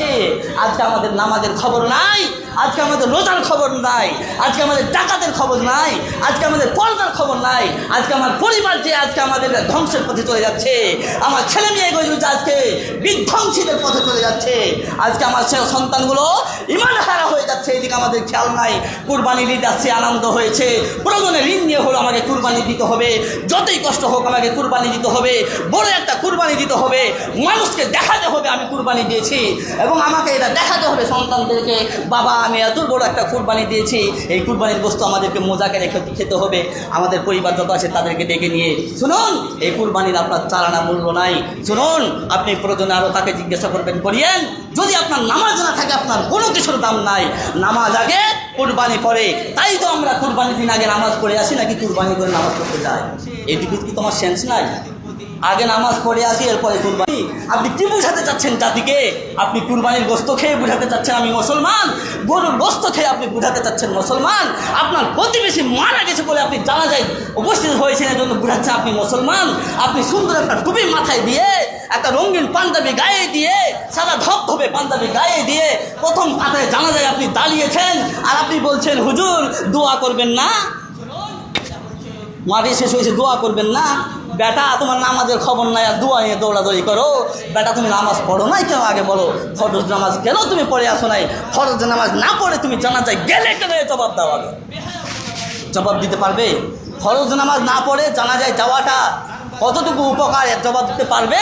যাচ্ছে। আজকে আমাদের নামাজের খবর নাই, আজকে আমাদের রোজার খবর নাই, আজকে আমাদের ডাকাতের খবর নাই, আজকে আমাদের পর্দার খবর নাই। আজকে আমার পরিবার যে আজকে আমাদের ধ্বংসের পথে চলে যাচ্ছে, আমার ছেলে মেয়েগুলো আজকে বিধ্বংসীদের পথে চলে যাচ্ছে, আজকে আমার সন্তানগুলো ইমান হারা হয়ে যাচ্ছে, এদিকে আমাদের খেয়াল নাই। কুরবানি দিতে আসছে, আনন্দ হয়েছে, প্রয়োজনে ঋণ নিয়ে হলো আমাকে কুরবানি দিতে হবে, যতই কষ্ট হোক আমাকে কুরবানি দিতে হবে, বড় একটা কুরবানি দিতে হবে, মানুষকে দেখাতে হবে আমি কুরবানি দিয়েছি, এবং আমাকে এটা দেখাতে হবে সন্তানদেরকে, বাবা আমি এত বড় একটা কুরবানি দিয়েছি। এই কুরবানির বস্তু আমাদেরকে মোজাকে রেখে খেতে হবে, আমাদের পরিবার যত আছে তাদেরকে ডেকে নিয়ে শুনুন, এই কুরবানির আপনার চালানা মূল্য নাই। শুনুন, আপনি প্রয়োজনে আরও তাকে জিজ্ঞাসা করবেন, করিয়েন, যদি আপনার নামাজ না থাকে আপনার কোনো কিছুর দাম নাই। নামাজ আগে, কুরবানি পরে। তাই তো আমরা কুরবানির দিন আগে নামাজ পড়ে আসি, নাকি কুরবানি করে নামাজ পড়তে যাই? এইটুকু কি তোমার সেন্স নাই? আগে নামাজ পড়ে আসি, এরপরে কুরবানি। আপনি কি বুঝাতে চাচ্ছেন জাতিকে? আপনি কুরবানির গোস্ত খেয়ে বুঝাতে চাচ্ছেন আমি মুসলমান, গরুর গোস্ত খেয়ে আপনি বুঝাতে চাচ্ছেন মুসলমান, আপনার প্রতিবেশী মারা গেছে বলে আপনি জানা যায় উপস্থিত হয়েছেন এজন্য বুঝাচ্ছেন আপনি মুসলমান। আপনি সুন্দর একটা টুপি মাথায় দিয়ে, একটা রঙিন পাঞ্জাবি গায়ে দিয়ে, সাদা ধবধবে পাঞ্জাবি গায়ে দিয়ে প্রথম কাতারে জানা যায় আপনি দাঁড়িয়েছেন, আর আপনি বলছেন হুজুর দোয়া করবেন না, মাটি শেষ হয়েছে দোয়া করবেন না। বেটা তোমার নামাজের খবর নাই আর দোয়া নিয়ে দৌড়াদৌড়ি করো। বেটা তুমি নামাজ পড়ো নাই কেন? আগে বলো, ফরজ নামাজ কেন তুমি পড়ে আসো নাই? ফরজ নামাজ না পড়ে তুমি জানাজায় গেলে কেন? জবাব দাও, আগে জবাব দিতে পারবে? ফরজ নামাজ না পড়ে জানাজায় যাওয়াটা কতটুকু উপকার, জবাব দিতে পারবে?